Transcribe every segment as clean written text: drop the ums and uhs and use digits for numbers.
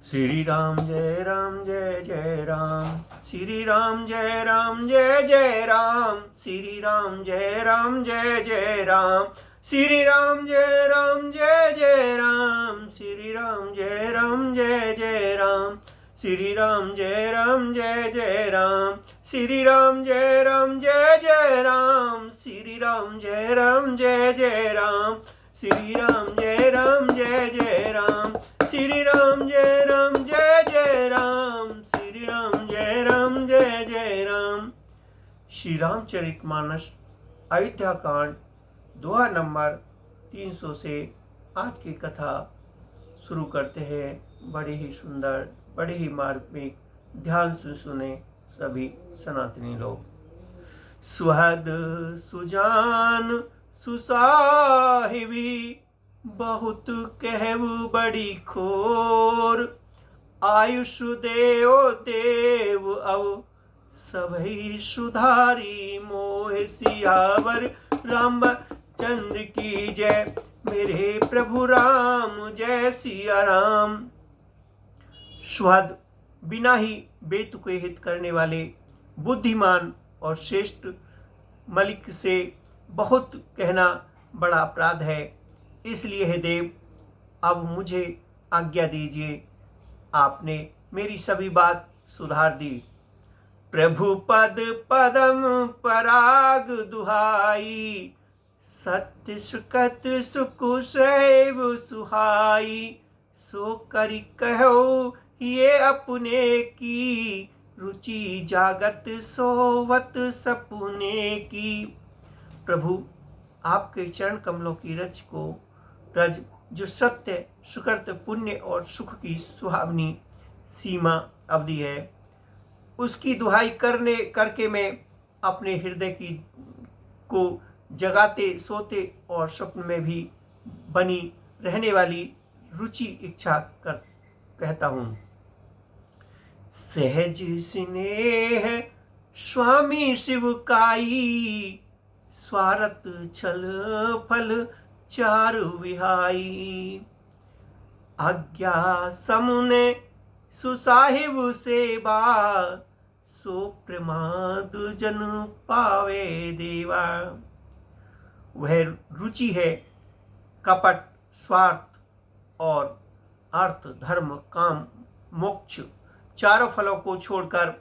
श्री राम जय जय राम, श्री राम जय जय राम, श्री राम जय जय राम, श्री राम जय जय राम, श्री राम जय जय राम, श्री राम जय जय राम, श्री राम जय जय राम, श्री राम जय जय राम, श्री राम जय जय राम, श्री राम जय जय राम, श्री राम जय जय राम। श्री रामचरितमानस अयोध्या कांड दोहा नंबर 300 से आज की कथा शुरू करते हैं। बड़े ही सुंदर, बड़े ही मार्मिक, ध्यान से सुने सभी सनातनी लोग। सुहद सुजान सुसाहिबी, बहुत कहु बड़ी खोर, आयुष देव देव अव सभई सुधारी, मोह सियावर रामचंद्र की जय, मेरे प्रभु राम जय सिया राम। सुहद बिना ही बेतुके हित करने वाले बुद्धिमान और श्रेष्ठ मलिक से बहुत कहना बड़ा अपराध है, इसलिए हे देव अब मुझे आज्ञा दीजिए। आपने मेरी सभी बात सुधार दी। प्रभु पद पदम पराग दुहाई, सत्य सुकत सुकु सैव सुहाई, सो करि कहो ये अपने की, रुचि जागत सोवत सपुने की। प्रभु आपके चरण कमलों की रज जो सत्य सुकृत पुण्य और सुख की सुहावनी सीमा अवधि है, उसकी दुहाई करके मैं अपने हृदय की को जगाते सोते और स्वप्न में भी बनी रहने वाली रुचि इच्छा कर कहता हूँ। सहज स्नेह स्वामी शिव काई, स्वार्थ छल फल चार विहाई, आज्ञा समुने सुसाहिब सेवा, सो प्रमाद जन पावे देवा। वह रुचि है कपट, स्वार्थ और अर्थ, धर्म, काम, मोक्ष चारों फलों को छोड़कर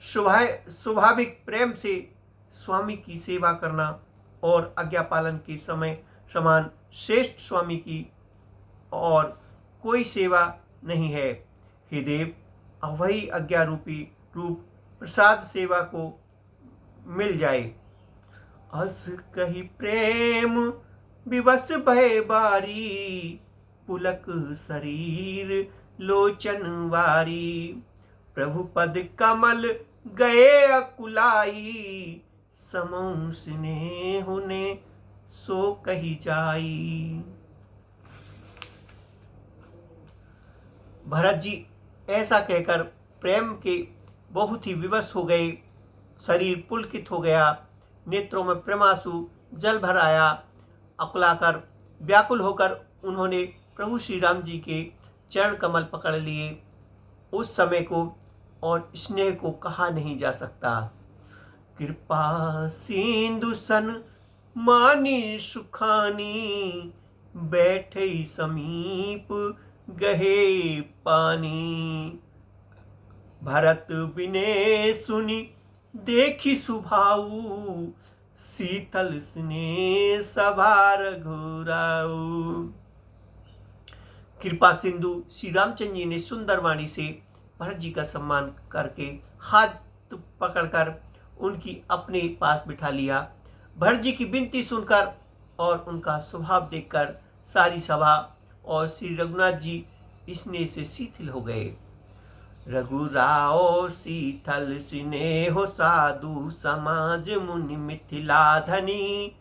स्वाभाविक प्रेम से स्वामी की सेवा करना और आज्ञा पालन के समय समान श्रेष्ठ स्वामी की और कोई सेवा नहीं है। हे देव अब वही आज्ञा रूपी रूप प्रसाद सेवा को मिल जाए। अस कही प्रेम विवश भय बारी, पुलक शरीर लोचन वारी, प्रभु पद कमल गए अकुलाई, समौ स्नेह ने सो कही जाई। भरत जी ऐसा कहकर प्रेम के बहुत ही विवश हो गए। शरीर पुलकित हो गया, नेत्रों में प्रेमासु जल भर आया। अकुलाकर व्याकुल होकर उन्होंने प्रभु श्री राम जी के चरण कमल पकड़ लिए। उस समय को और स्नेह को कहा नहीं जा सकता। कृपा सिंधु सन मानी सुखानी, बैठे समीप गहे पानी, भरत बिने सुनी देखी सुभाऊ, शीतल स्नेह सभार घोराऊ। कृपा सिंधु श्री रामचंद्र जी ने सुंदर वाणी से भरत जी का सम्मान करके हाथ पकड़कर उनकी अपने पास बिठा लिया। भरत जी की विनती सुनकर और उनका स्वभाव देखकर सारी सभा और श्री रघुनाथ जी स्नेह से शिथिल हो गए। रघुराओ शीतल स्नेह साधु समाज मुनि मिथिला धनी,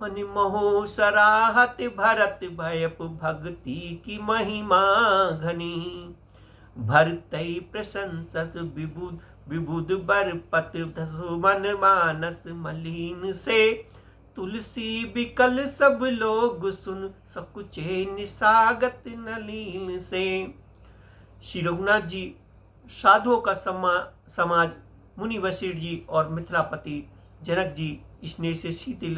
मन मोह सराहत भरत भयप भक्ति की महिमा घनी, भरतई प्रशंसत विबुध बरपत मन मानस मलिन से, तुलसी बिकल सब लोग सुन सकुचे निसागत नलीन से। श्री रघुनाथ जी साधुओं का समाज मुनि वशिष्ठ जी और मिथिलापति जनक जी स्नेह से शीतल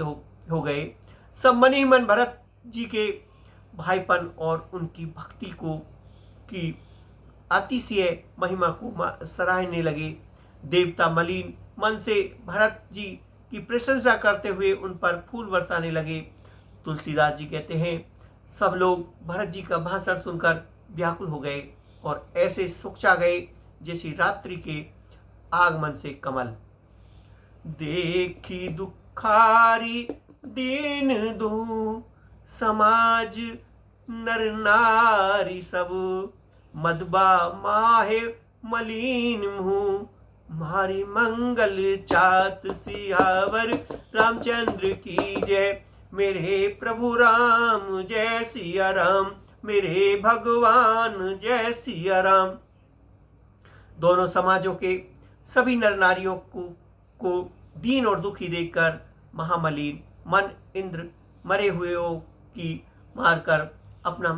हो गए। सब मन ही मन भरत जी के भाईपन और उनकी भक्ति को की अतिशय महिमा को सराहने लगे। देवता मलिन मन से भरत जी की प्रशंसा करते हुए उन पर फूल बरसाने लगे। तुलसीदास जी कहते हैं, सब लोग भरत जी का भाषण सुनकर व्याकुल हो गए और ऐसे सुखचा गए जैसे रात्रि के आगमन से कमल। देखी दुखारी दीन दो समाज नर नारी सब, मधुबा माहे मलिन मुँह मारी मंगल चात सियावर। रामचंद्र की जय, मेरे प्रभु राम जय सिया राम, मेरे भगवान जय सिया राम। दोनों समाजों के सभी नर नारियों को दीन और दुखी देखकर महामलिन मन इंद्र मरे हुएों की मारकर अपना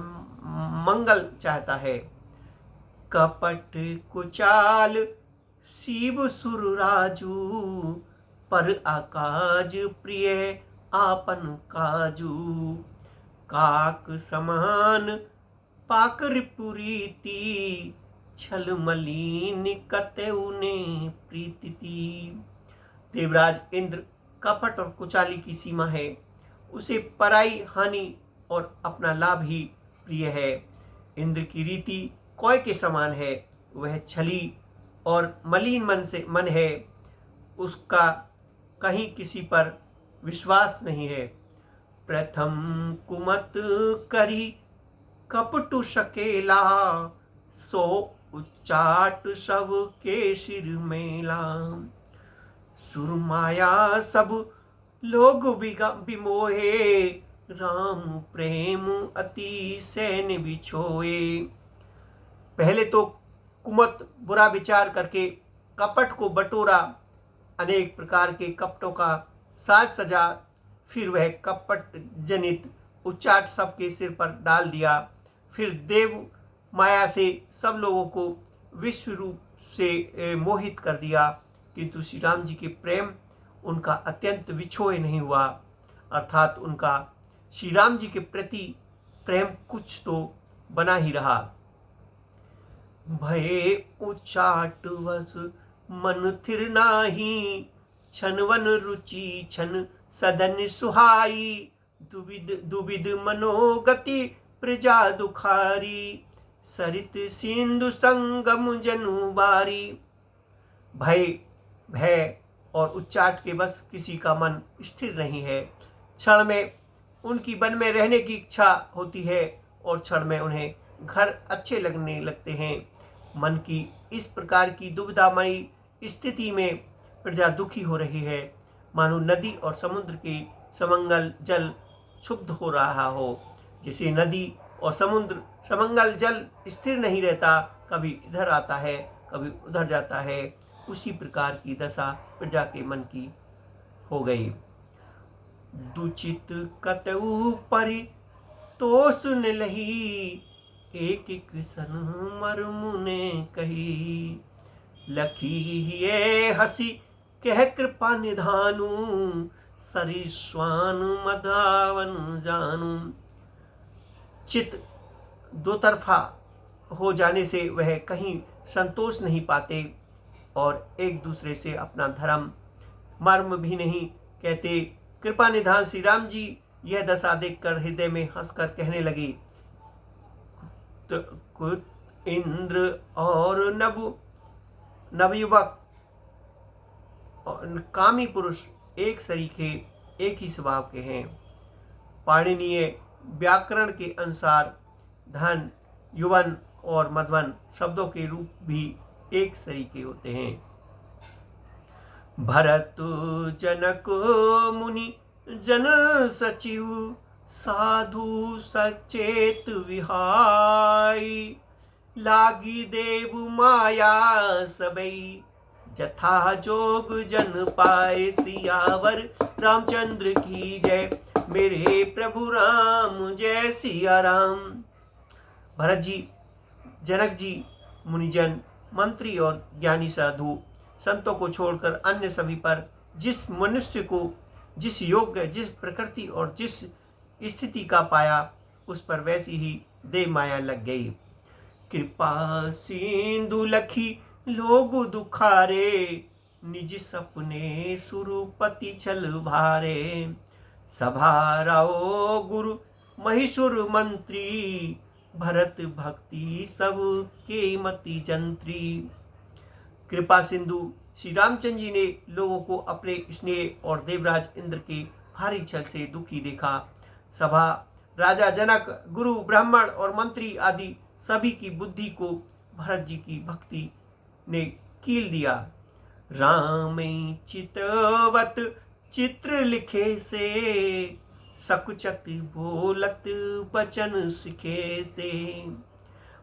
मंगल चाहता है। कपट कुचाल शिव सुर राजू, पर आकाज प्रिय आपन काजू। काक समान पाकर पुरीति, छल मलिन कतउ ने प्रीति। देवराज इंद्र कपट और कुचाली की सीमा है, उसे पराई हानि और अपना लाभ ही प्रिय है। इंद्र की रीति कोय के समान है, वह छली और मलिन मन है, उसका कहीं किसी पर विश्वास नहीं है। प्रथम कुमत करी कपटु सकेला, सो उच्चाट सब के सिर मेला। सुरमाया सब लोग बिमोहे, राम प्रेम अति सैन बिछोए। पहले तो कुमत बुरा विचार करके कपट को बटोरा, अनेक प्रकार के कपटों का साज सजा, फिर वह कपट जनित उच्चाट सबके सिर पर डाल दिया। फिर देव माया से सब लोगों को विश्व रूप से मोहित कर दिया, किंतु श्री राम जी के प्रेम उनका अत्यंत विछोए नहीं हुआ, अर्थात उनका श्री राम जी के प्रति प्रेम कुछ तो बना ही रहा। भये उचाट वस मन थिर नाही, छनवन रुचि छन सदन सुहाई। दुविध मनोगति प्रजा दुखारी, सरित सिंधु संगम जनु बारी। भय और उच्चाट के बस किसी का मन स्थिर नहीं है। क्षण में उनकी वन में रहने की इच्छा होती है और क्षण में उन्हें घर अच्छे लगने लगते हैं। मन की इस प्रकार की दुविधामयी स्थिति में प्रजा दुखी हो रही है, मानो नदी और समुद्र के समंगल जल क्षुब्ध हो रहा हो। जैसे नदी और समुद्र समंगल जल स्थिर नहीं रहता, कभी इधर आता है कभी उधर जाता है, उसी प्रकार की दशा प्रजा के मन की हो गई। दुचित कतउ परि तोष न लही, एक एक सन मर्म ने कही। लखी ये हसी कह कृपा निधानु, सरिश्वान मधावन जानू। चित दो तरफा हो जाने से वह कहीं संतोष नहीं पाते और एक दूसरे से अपना धर्म मर्म भी नहीं कहते। कृपा निधान श्री राम जी यह दशा देखकर हृदय में हंसकर कहने लगी, कुत इंद्र और नवयुवक कामी पुरुष एक सरीखे एक ही स्वभाव के हैं। पाणिनीय व्याकरण के अनुसार धन, युवन और मधवन शब्दों के रूप भी एक सरीके होते हैं। भरत जनक मुनि जन सचिव, साधु सचेत विहाई। लागी देव माया सबई, जथा जोग जन पाए सियावर। रामचंद्र की जय, मेरे प्रभु राम जय सिया राम। भरत जी जनक जी मुनिजन, मंत्री और ज्ञानी साधु संतों को छोड़कर अन्य सभी पर जिस मनुष्य को जिस योग्य, जिस प्रकृति और जिस स्थिति का पाया, उस पर वैसी ही दे माया लग गई। कृपा सिंधु लखी लोग दुखारे, निज सपने सुरपति छल भारे। सभा राओ गुरु महिषुर मंत्री, भरत भक्ति सब के मति जंत्री। कृपा सिंधु श्री रामचंद्र जी ने लोगों को अपने स्नेह और देवराज इंद्र के भारी छल से दुखी देखा। सभा, राजा जनक, गुरु, ब्राह्मण और मंत्री आदि सभी की बुद्धि को भरत जी की भक्ति ने कील दिया। राम चितवत चित्र लिखे से, सकुचत बोलत बचन सिखे से।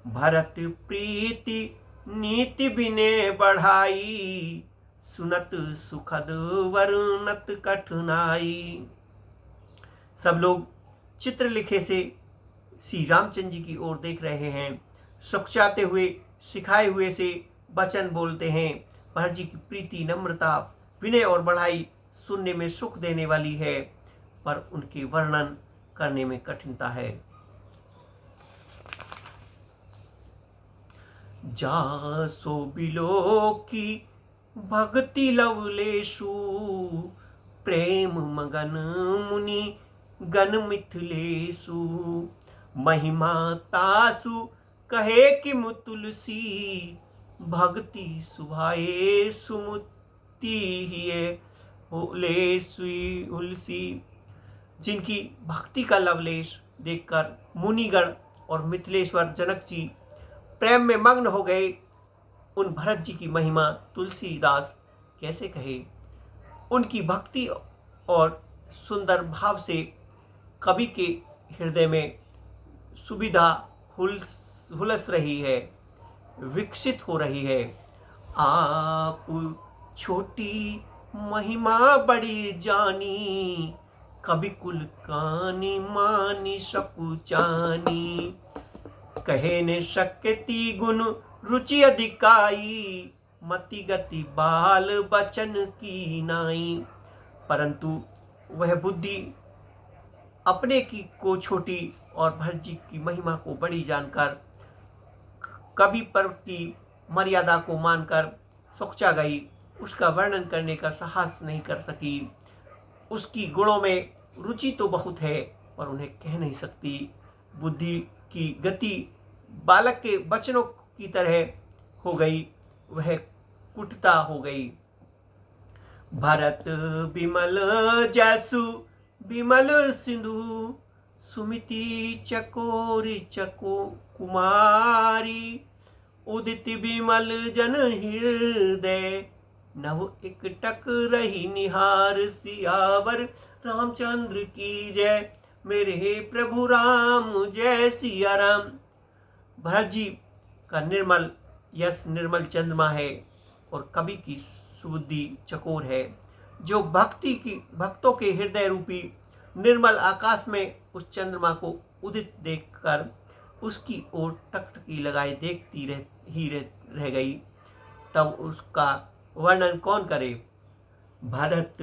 भरत प्रीति नीति बिने बढ़ाई, सुनत सुखद वर्णत कठिनाई। सब लोग चित्र लिखे से श्री रामचंद्र जी की ओर देख रहे हैं, सुख चाहते हुए सिखाए हुए से वचन बोलते हैं। भरत जी की प्रीति, नम्रता, विनय और बढ़ाई सुनने में सुख देने वाली है, पर उनके वर्णन करने में कठिनता है। जासो बिलो की भक्ति लवलेशु, प्रेम मगन मुनि गण मिथिलेशु। महिमा तासु कहे कि तुलसी, भक्ति सुभाए सुमुति हिये हुलसी। जिनकी भक्ति का लवलेश देखकर मुनिगण और मिथिलेश्वर जनक जी प्रेम में मग्न हो गए, उन भरत जी की महिमा तुलसीदास कैसे कहे। उनकी भक्ति और सुंदर भाव से कवि के हृदय में सुविधा हुलस रही है, विकसित हो रही है। आप छोटी महिमा बड़ी जानी, कवि कुल कानी मानी सकुचानी। कहे ने शक्ति गुण रुचि अधिकाई, मति गति बाल बचन की नाई। परंतु वह बुद्धि अपने की को छोटी और भरत जी की महिमा को बड़ी जानकर, कवि पर की मर्यादा को मानकर सुखचा गई, उसका वर्णन करने का साहस नहीं कर सकी। उसकी गुणों में रुचि तो बहुत है, पर उन्हें कह नहीं सकती। बुद्धि की गति बालक के बचनों की तरह हो गई, वह कुटता हो गई। भरत बिमल जैसु बिमल सिंधु, सुमिति चकोरी चको कुमारी। उदित बिमल जन हृदय, नव एकटक रही निहार। सियावर रामचंद्र की जय, मेरे प्रभु राम जय सिया राम। भरत जी का निर्मल यश निर्मल चंद्रमा है और कवि की सुबुद्धि चकोर है, जो भक्तों के हृदय रूपी निर्मल आकाश में उस चंद्रमा को उदित देखकर उसकी ओर टकटकी लगाए देखती रह गई। तब उसका वर्णन कौन करे। भरत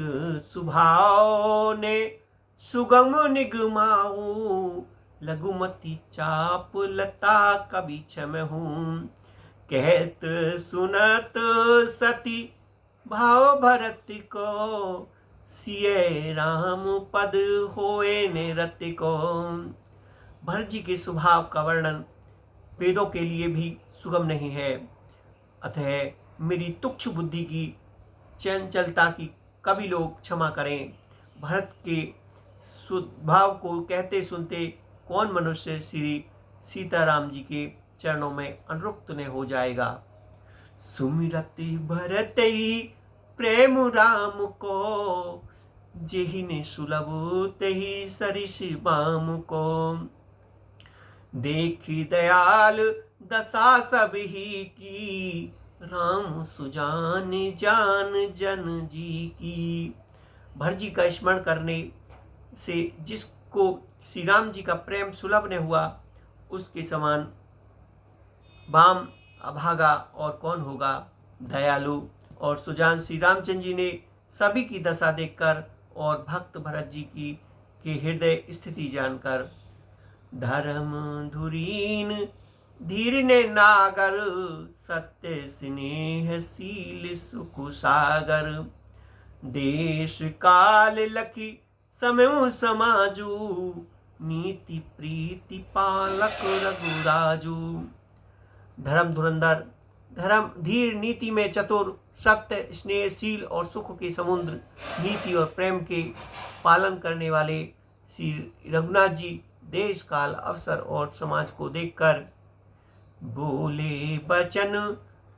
सुभाव ने सुगम निगमाऊ, लघुमति चाप लता कवि क्षम हूँ। कहत सुनत सती भाव भरत को, सिय राम पद होए ने रति को। भरत जी के स्वभाव का वर्णन वेदों के लिए भी सुगम नहीं है, अतः मेरी तुच्छ बुद्धि की चंचलता की कवि लोग क्षमा करें। भरत के स्वभाव को कहते सुनते कौन मनुष्य श्री सीताराम जी के चरणों में अनुरक्त ने हो जाएगा। सुमिरति भरत ही प्रेम राम को, जेहि ने सुलभ तेहि सरिस बाम को। देखी दयाल दशा सब ही की, राम सुजान जान जन जी की। भरत जी का स्मरण करने से जिसको श्री राम जी का प्रेम सुलभ ने हुआ, उसके समान बाम अभागा और कौन होगा दयालु। और सुजान श्री रामचंद्र जी ने सभी की दशा देखकर और भक्त भरत जी की के हृदय स्थिति जानकर, धर्म धुरीन धीर ने नागर, सत्य स्नेह शील सुख सागर, देश काल लखी समय समाजू, नीति प्रीति पालक रघुराजू। धर्म धुरंधर, धर्म धीर, नीति में चतुर, सत्य स्नेहशील और सुख के समुद्र, नीति और प्रेम के पालन करने वाले श्री रघुनाथ जी देश काल अवसर और समाज को देखकर बोले बचन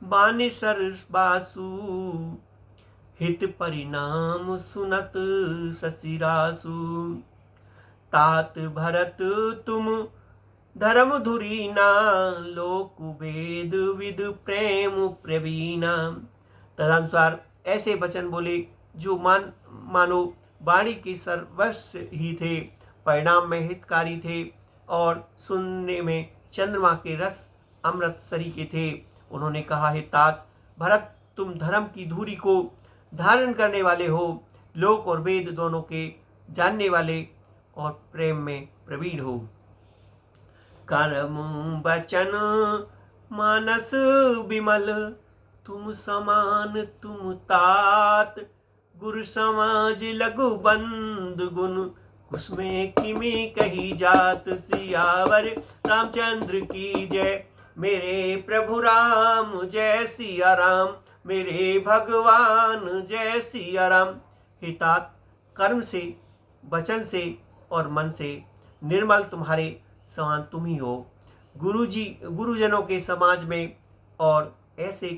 बाने सरस बासु, हित परिणाम सुनत ससिरासु। तात भरत तुम धर्म धुरीना, लोक वेद विद प्रेम प्रवीणा। तदनुसार ऐसे वचन बोले जो मानो वाणी के सर्वस्व ही थे, परिणाम में हितकारी थे और सुनने में चंद्रमा के रस अमृत सरीखे थे। उन्होंने कहा, हे तात भरत, तुम धर्म की धुरी को धारण करने वाले हो, लोक और वेद दोनों के जानने वाले और प्रेम में प्रवीण हो। कर्म वचन मानस विमल, तुम समान तुम तात, गुरु समाज लघु बंद गुण, उसमें किमे कही जात। सियावर रामचंद्र की जय, मेरे प्रभु राम जय सिया राम, मेरे भगवान जय सिया राम। हे तात, कर्म से, वचन से और मन से निर्मल तुम्हारे समान तुम ही हो। गुरुजनों के समाज में और ऐसे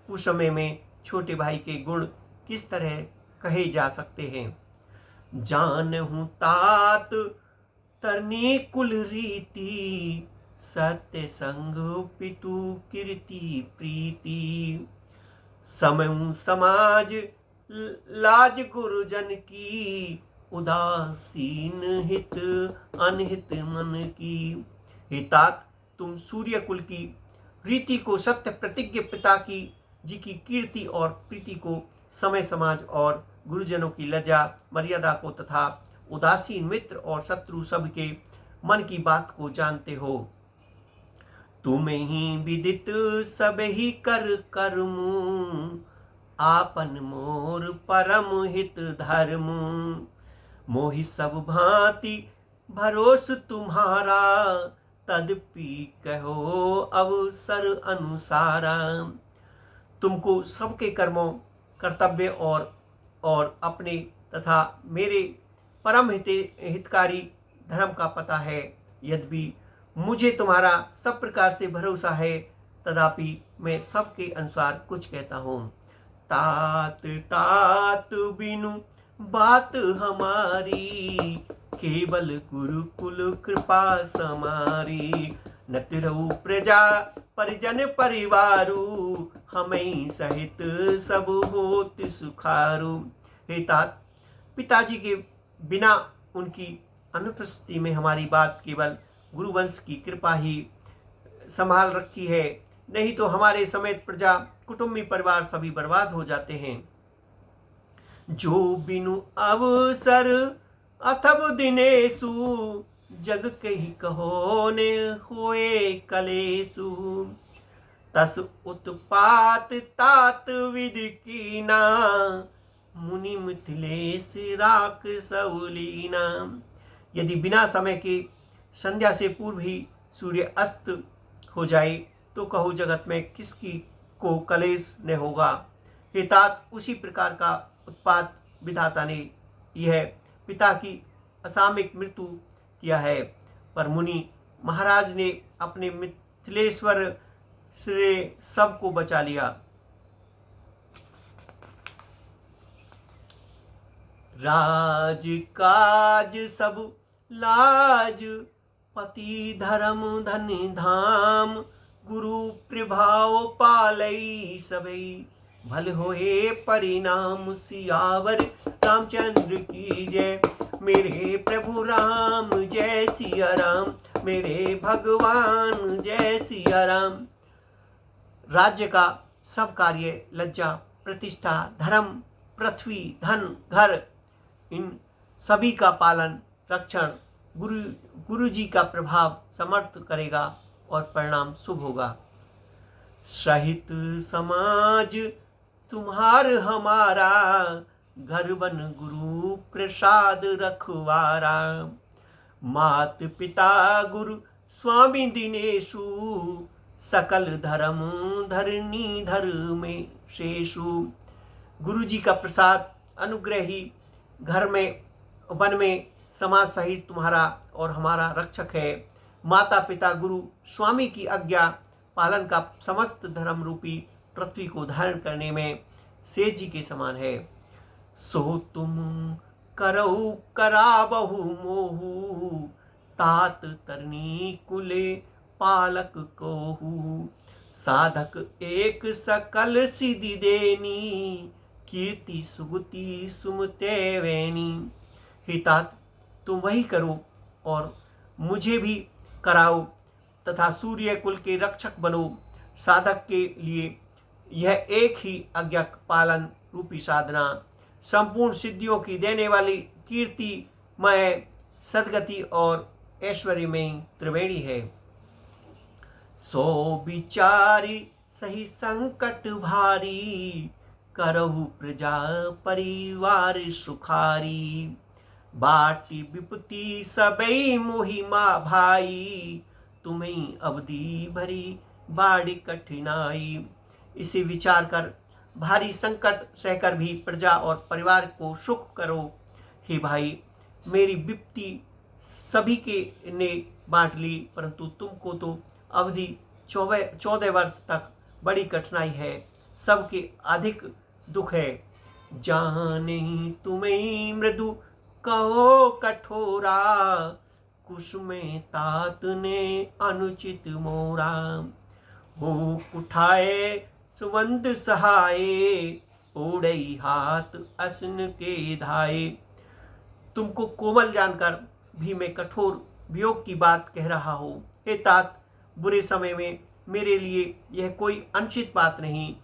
कुसमय में छोटे भाई के गुण किस तरह कहे जा सकते हैं। जानहु तात तरनी कुल रीति, सत्य संग पितु कीर्ति प्रीति, समयु समाज लाज गुरुजन की, उदासीन हित अनहित मन की। हे तात, तुम सूर्य कुल की रीति को, सत्य प्रतिज्ञ पिता की जी की कीर्ति और प्रीति को, समय समाज और गुरुजनों की लज्जा मर्यादा को तथा उदासीन मित्र और शत्रु सब के मन की बात को जानते हो। तुम ही विदित सब ही कर कर्म, आपन मोर परम हित धर्म, मोहि सब भांति भरोस तुम्हारा, तदपि कहो अवसर अनुसारा। तुमको सबके कर्मों, कर्तव्य और अपने तथा मेरे परम हितकारी धर्म का पता है। यद्यपि मुझे तुम्हारा सब प्रकार से भरोसा है, तथापि मैं सबके अनुसार कुछ कहता हूँ। तात तात बिनु बात हमारी, केवल गुरुकुल कृपा समारी, न तिरहु प्रजा परिजन परिवारु, हमें सहित सब होत सुखारु। हे तात, पिताजी के बिना उनकी अनुपस्थिति में हमारी बात केवल गुरुवंश की कृपा ही संभाल रखी है, नहीं तो हमारे समेत प्रजा कुटुंबी परिवार सभी बर्बाद हो जाते हैं। जो बिनु अवसर अथव दिनेसु, जग कही कहो ने होए कलेसु, तस उत्पात तात विधि कीना, मुनि मिथिलेश राख सौलीना। यदि बिना समय के संध्या से पूर्व ही सूर्य अस्त हो जाए तो कहो जगत में किसकी को कलेश न होगा। हे तात, उसी प्रकार का उत्पात विधाता ने यह पिता की असामयिक मृत्यु किया है, पर मुनि महाराज ने अपने मिथिलेश्वर से सबको बचा लिया। राज काज सब लाज, पति धर्म धन धाम, गुरु प्रभाव पालई सबई, भल होए परिणाम। सियावर रामचंद्र की जय, मेरे प्रभु राम जय सिया राम, मेरे भगवान जय सिया राम। राज्य का सब कार्य, लज्जा, प्रतिष्ठा, धर्म, पृथ्वी, धन, घर, इन सभी का पालन, रक्षण गुरु जी का प्रभाव समर्थ करेगा और परिणाम शुभ होगा। सहित समाज तुम्हार हमारा, घर बन गुरु प्रसाद रखवारा। मात पिता गुरु स्वामी दिनेशु, सकल धर्म धरनी धर में शेषु। गुरु जी का प्रसाद अनुग्रह ही घर में वन में समाज सहित तुम्हारा और हमारा रक्षक है। माता पिता गुरु स्वामी की आज्ञा पालन का समस्त धर्म रूपी पृथ्वी को धारण करने में सेठ जी के समान है। सो तुम करऊ कराबहु मोहू, तात तरनी कुले पालक कोहू। साधक एक सकल सिद्धि देनी, कीर्ति सुगति सुमते वैनी। हे तात, तुम वही करो और मुझे भी कराओ तथा सूर्य कुल के रक्षक बनो। साधक के लिए यह एक ही आज्ञा पालन रूपी साधना संपूर्ण सिद्धियों की देने वाली कीर्तिमय सदगति और ऐश्वर्यमय त्रिवेणी है। सो विचारी सही संकट भारी, करहु प्रजा परिवार सुखारी। बाटी विपत्ति सबई मोहिमा भाई, तुम्हें अवधि भरी बाड़ी कठिनाई। इसे विचार कर भारी संकट सहकर भी प्रजा और परिवार को सुख करो। हे भाई, मेरी विपत्ति सभी के ने बांट ली, परंतु तुमको तो अवधि 14 वर्ष तक बड़ी कठिनाई है, सबके अधिक दुख है। जाने तुम्हें मृदु कहो कठोरा, कुश में तात ने अनुचित मोरा। हो उठाए सुवंद सहाय, ओढ़ई हाथ असन के धाये। तुमको कोमल जानकर भी मैं कठोर वियोग की बात कह रहा हूँ। हे तात, बुरे समय में मेरे लिए यह कोई अनुचित बात नहीं।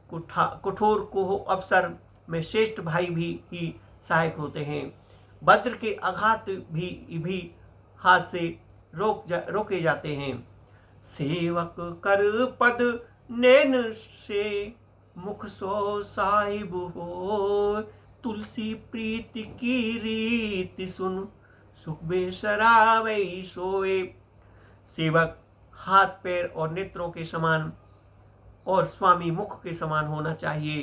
कठोर को अवसर में श्रेष्ठ भाई भी ही सहायक होते हैं। वज्र के आघात भी हाथ से रोके जाते हैं। सेवक कर पद नैन से, मुख सो साहिब हो। तुलसी प्रीति की रीति सुन, सुख बेसरावई सोए। सेवक हाथ पैर और नेत्रों के समान और स्वामी मुख के समान होना चाहिए।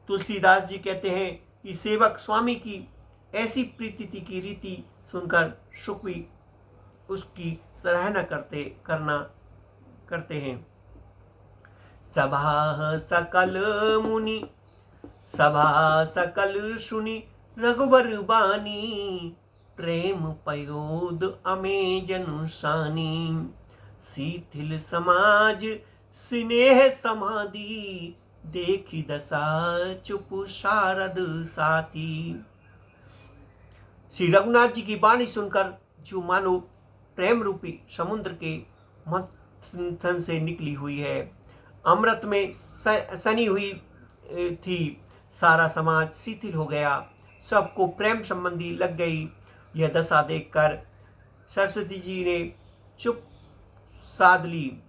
तुलसीदास जी कहते हैं कि सेवक स्वामी की ऐसी प्रीति की रीति सुनकर सुख भी उसकी सराहना करते हैं। सभा सकल मुनि रघुबर बानी, प्रेम पयोद अमे जनुसानी। शीथिल समाज स्नेह समाधि, देखी दशा चुप शारद साथी। श्री रघुनाथ जी की वाणी सुनकर जो मानो प्रेम रूपी समुद्र के मंथन से निकली हुई है, अमृत में सनी हुई थी, सारा समाज शिथिल हो गया, सबको प्रेम संबंधी लग गई। यह दशा देखकर सरस्वती जी ने चुप साध ली।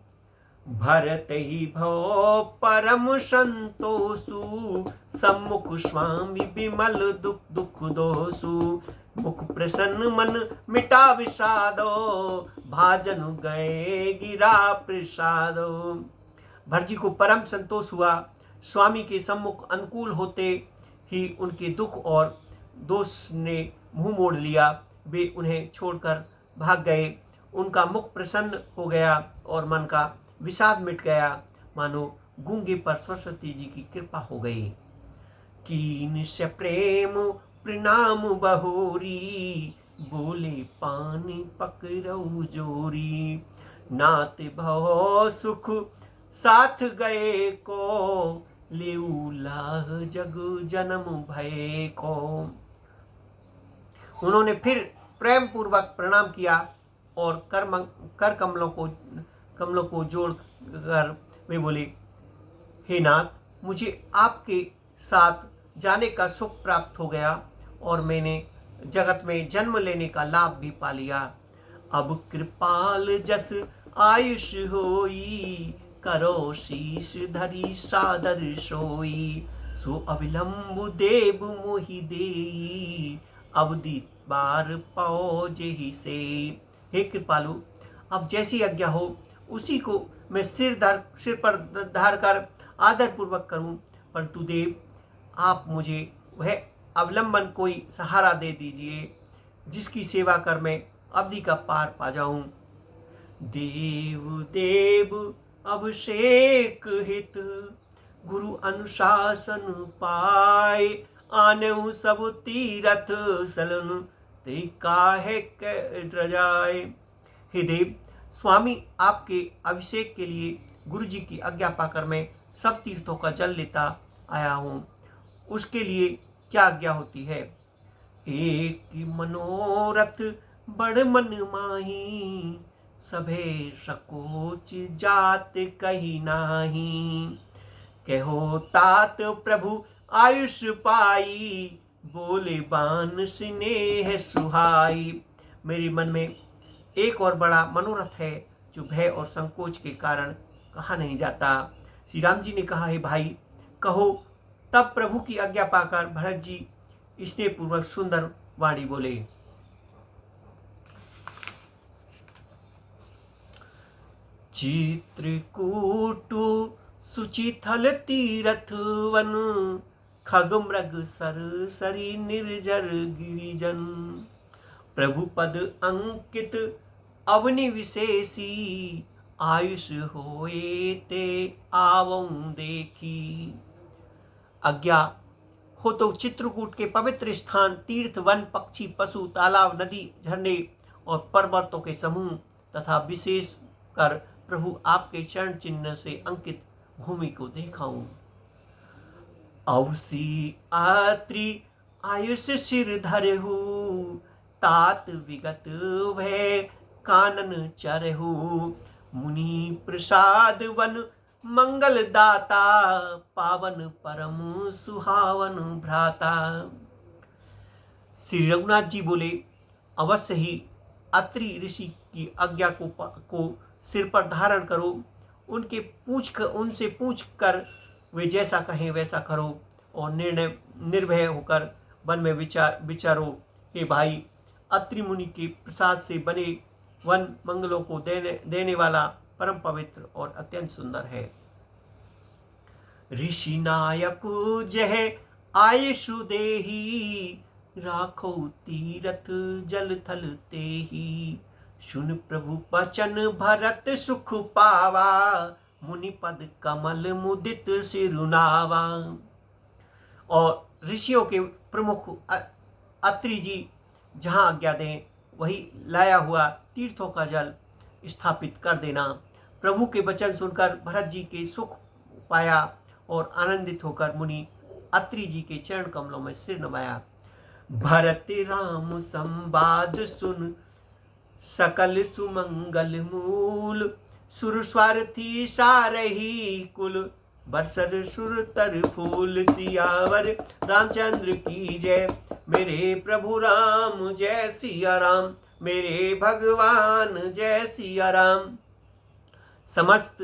भरत ही भव परम संतोषु, सम्मुख स्वामी विमल दुख दोषु। मुख प्रसन्न मन मिटा विषादो, भाजन गए गिरा प्रसादो। भरत जी को परम संतोष हुआ। स्वामी के सम्मुख अनुकूल होते ही उनके दुख और दोष ने मुंह मोड़ लिया। वे उन्हें छोड़कर भाग गए। उनका मुख प्रसन्न हो गया और मन का विषाद मिट गया, मानो गूंगे पर सरस्वती जी की कृपा हो गई। कीन से प्रेम प्रणाम बहोरी, बोले पानी पकड़ऊ जोरी। नात भव सुख साथ गए को, लेऊ लाह जग जन्म भय को। उन्होंने फिर प्रेम पूर्वक प्रणाम किया और कर कमलों को जोड़ कर वे बोले, हे नाथ, मुझे आपके साथ जाने का सुख प्राप्त हो गया और मैंने जगत में जन्म लेने का लाभ भी पा लिया। अब कृपाल जस आयुष होई, करो शीश धरी सादर सोई। सो अविलंब देव मोहि देई, अवधि बार पाओ जेहि से। हे कृपालु, अब जैसी आज्ञा हो उसी को मैं सिर पर धार कर आदर पूर्वक करूं, परंतु देव आप मुझे वह अवलंबन कोई सहारा दे दीजिए जिसकी सेवा कर मैं अवधि का पार पा जाऊं। देव देव अभिषेक हित, गुरु अनुशासन पाए। आनेऊ सब तीरथ सलन, ते काहे के जाए। हे देव, स्वामी आपके अभिषेक के लिए गुरु जी की आज्ञा पाकर मैं सब तीर्थों का जल लेता आया हूँ, उसके लिए क्या आज्ञा होती है। एक मनोरथ बड़ मन माही, सभे सकोच जात कही नाही। कहो तात प्रभु आयुष पाई, बोले बान स्नेह सुहाई। मेरे मन में एक और बड़ा मनोरथ है जो भय और संकोच के कारण कहा नहीं जाता। श्री राम जी ने कहा, है भाई कहो। तब प्रभु की आज्ञा पाकर भरत जी स्नेहपूर्वक सुंदर वाणी बोले। चित्रकूटु सुचिथल तीरथ वन, खग मृग सर सरी निर्जर गिरिजन। प्रभु पद अंकित अवनि विशेषी, आयुष होए ते आवऊं देखी। आज्ञा हो तो चित्रकूट के पवित्र स्थान, तीर्थ, वन, पक्षी, पशु, तालाब, नदी, झरने और पर्वतों के समूह तथा विशेष कर प्रभु आपके चरण चिन्ह से अंकित भूमि को देखाऊं। अवसी आत्री आयुष सिर धरहु, तात विगत भय कानन चरहु। मुनि प्रसाद वन मंगल दाता, पावन परम सुहावन भ्राता। श्री रघुनाथ जी बोले, अवश्य ही अत्रि ऋषि की आज्ञा को सिर पर धारण करो। उनसे पूछ कर वे जैसा कहें वैसा करो और निर्भय होकर वन में विचारो। हे भाई, अत्रि मुनि के प्रसाद से बने वन मंगलों को देने वाला परम पवित्र और अत्यंत सुंदर है। ऋषि नायक जह आयुषु देही, राखो तीरथ जल थल तेही। सुन प्रभु बचन भरत सुख पावा, मुनि पद कमल मुदित सिरुनावा। और ऋषियों के प्रमुख अत्रि जी जहाँ आज्ञा दें वही लाया हुआ तीर्थों का जल स्थापित कर देना। प्रभु के वचन सुनकर भरत जी के सुख पाया और आनंदित होकर मुनि अत्रि जी के चरण कमलों में सिर नवाया। भरत राम संवाद सुन, सकल सुमंगल मूल। सुर स्वार्थी सारही कुल, बरसर सुर तर फूल। सियावर रामचंद्र की जय, मेरे प्रभु राम जय सिया राम। मेरे भगवान जय सिया राम। समस्त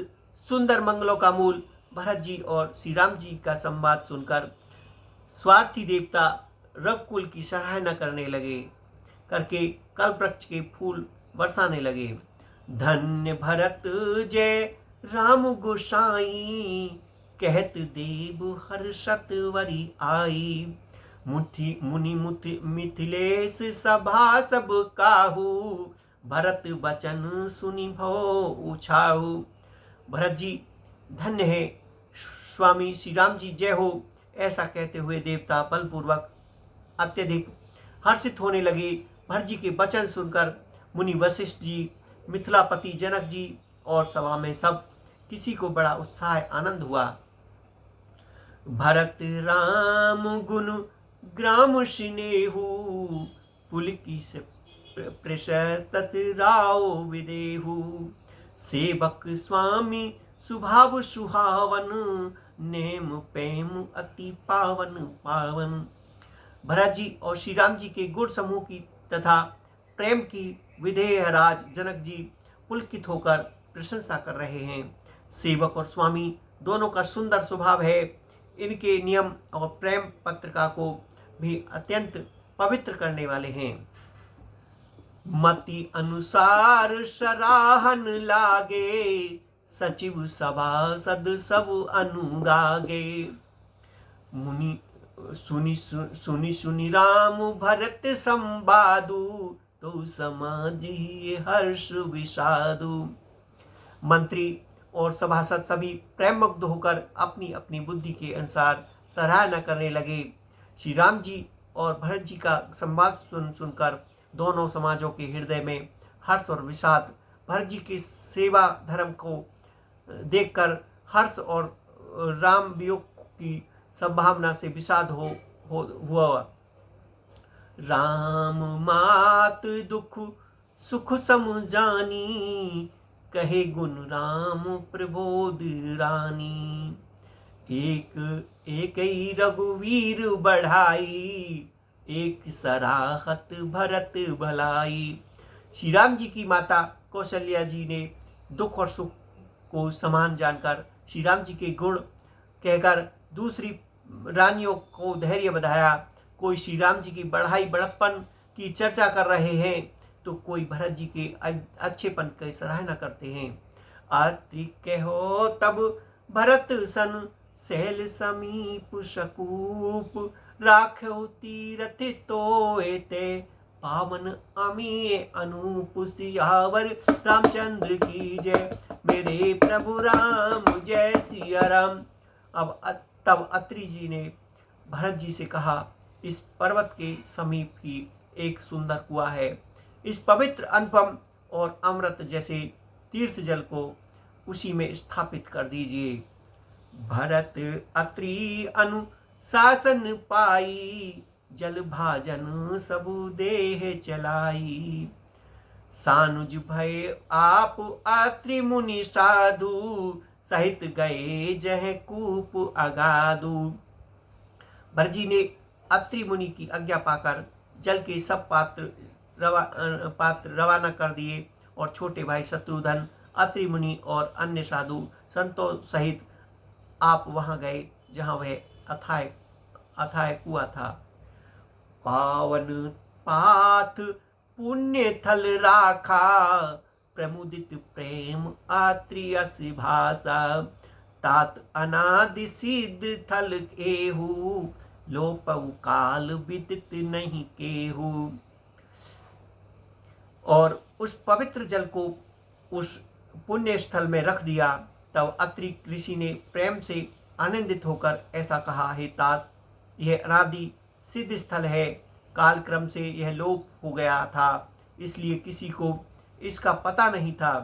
सुंदर मंगलों का मूल भरत जी और श्री राम जी का संवाद सुनकर स्वार्थी देवता रघुकुल की सराहना करके कल्पवृक्ष के फूल बरसाने लगे। धन्य भरत जय राम गोसाई, कहत देव हर्षत वरी आई। मुनि मिथिलेश सभा सब काहू, भरत बचन सुनि भो उछाऊ। भरत जी धन्य है, स्वामी श्री राम जी जय हो, ऐसा कहते हुए देवता बलपूर्वक अत्यधिक हर्षित होने लगे। भरत जी के वचन सुनकर मुनि वशिष्ठ जी, मिथिलापति जनक जी और सभा में सब किसी को बड़ा उत्साह आनंद हुआ। भरत राम गुण ग्राम स्नेहु, प्रशस्त राव विदेहु। सेवक स्वामी स्वभाव सुहावन, नेम प्रेम अति पावन पावन। भरत जी और श्री राम जी के गुण समूह की तथा प्रेम की विधेय राज जनक जी पुलकित होकर प्रशंसा कर रहे हैं। सेवक और स्वामी दोनों का सुंदर स्वभाव है। इनके नियम और प्रेम पत्रिका को भी अत्यंत पवित्र करने वाले हैं। मति अनुसार सराहन लागे, सचिव सभासद सब अनुरागे। मुनि सुनी सुनी राम भरत संवादु, तो समाजिए हर्ष विषादु। मंत्री और सभासद सभी प्रेम मुग्ध होकर अपनी अपनी बुद्धि के अनुसार सराहना करने लगे। श्री राम जी और भरत जी का संवाद सुनकर दोनों समाजों के हृदय में हर्ष और विषाद, भरत जी की सेवा धर्म को देखकर हर्ष और राम वियोग की संभावना से विषाद हुआ। राम मात दुख सुख समझानी, कहे गुण राम प्रबोध रानी। एक एक ही रघुवीर बढ़ाई, एक सराहत भरत भलाई। श्री राम जी की माता कौशल्या जी ने दुख और सुख को समान जानकर श्री राम जी के गुण कहकर दूसरी रानियों को धैर्य बधाया। कोई श्री राम जी की बढ़ाई बड़प्पन की चर्चा कर रहे हैं, तो कोई भरत जी के अच्छेपन की सराहना करते हैं। अति कहो तब भरत सन, सैल समीप शकूप। राखो तीरथ तोय ते, पावन अमीय अनूप। सियावर रामचंद्र की जय, मेरे प्रभु राम जय सिया राम। तब अत्रि जी ने भरत जी से कहा, इस पर्वत के समीप ही एक सुंदर कुआं है। इस पवित्र अनुपम और अमृत जैसे तीर्थ जल को उसी में स्थापित कर दीजिए। भरत अत्रि अनुशासन पाई, जल भाजन सबु देह चलाई। सानुज भय आप अत्रि मुनि साधु, सहित गए जह कूप अगाधु। भरत जी ने अत्रि मुनि की आज्ञा पाकर जल के सब पात्र रवाना कर दिए और छोटे भाई शत्रुघ्न, अत्रि मुनि और अन्य साधु संतों सहित आप वहां गए जहां वह अथाय कुआं था। पावन पाथ पुण्य थल राखा, प्रमुदित प्रेम अत्रि अस भाषा। तात अनादि सिद्ध थल एहू, लोपउ काल विदित नहीं केहू। और उस पवित्र जल को उस पुण्य स्थल में रख दिया। तब अत्रि ऋषि ने प्रेम से आनंदित होकर ऐसा कहा, हे तात, यह अनादि सिद्ध स्थल है। कालक्रम से यह लोप हो गया था, इसलिए किसी को इसका पता नहीं था।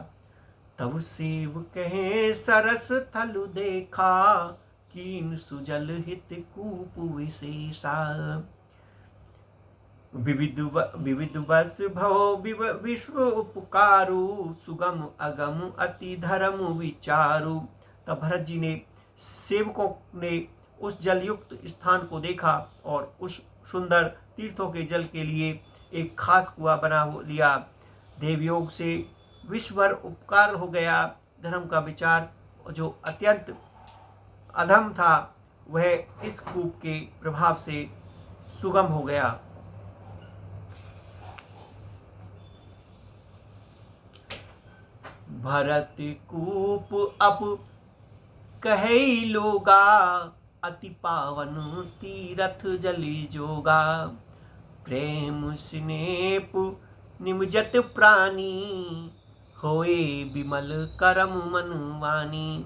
तब सेव कहे सरस थलु देखा, कीन सुजल हित कूप विशेषा। विविध बस भव विश्व उपकारु, सुगम अगम अति धर्म विचारु। तब भरत जी ने सेवकों ने उस जलयुक्त स्थान को देखा और उस सुंदर तीर्थों के जल के लिए एक खास कुआं बना लिया। देवयोग से विश्वभर उपकार हो गया। धर्म का विचार जो अत्यंत अधम था, वह इस कूप के प्रभाव से सुगम हो गया। भरत कूप अप कहे लोगा, अति पावन तीरथ जलि जोगा। प्रेम स्नेप निमजत प्राणी, होए विमल करम मन वानी।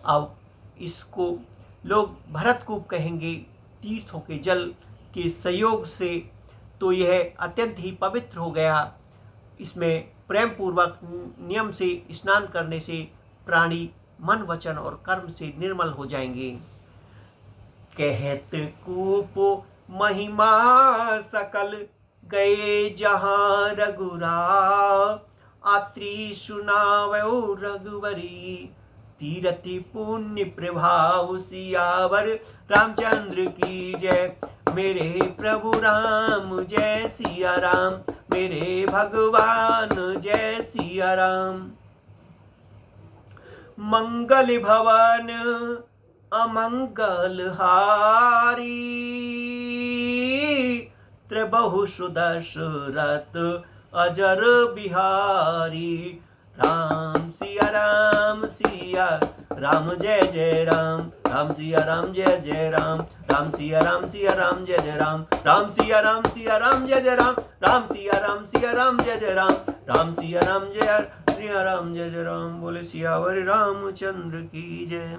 अब इसको लोग भरत कूप कहेंगे। तीर्थों के जल के संयोग से तो यह अत्यंत ही पवित्र हो गया। इसमें प्रेम पूर्वक नियम से स्नान करने से प्राणी मन वचन और कर्म से निर्मल हो जाएंगे। कहत कूप महिमा सकल, गए जहाँ रघुराव, आत्री सुनावो रघुवरी। तीरति पुण्य प्रभाव सियावर रामचंद्र की जय। मेरे प्रभु राम जय सिया राम, मेरे भगवान जय सिया राम। मंगल भवन अमंगल हारी, त्रिबहु सुदशरथ अजर बिहारी। राम सिया राम जय जय राम, राम सिया राम जय जय राम, राम सिया राम जय जय राम, राम सिया राम जय जय राम, राम सिया राम जय जय राम, राम सिया राम जय जय राम। बोले सियावर रामचंद्र की जय।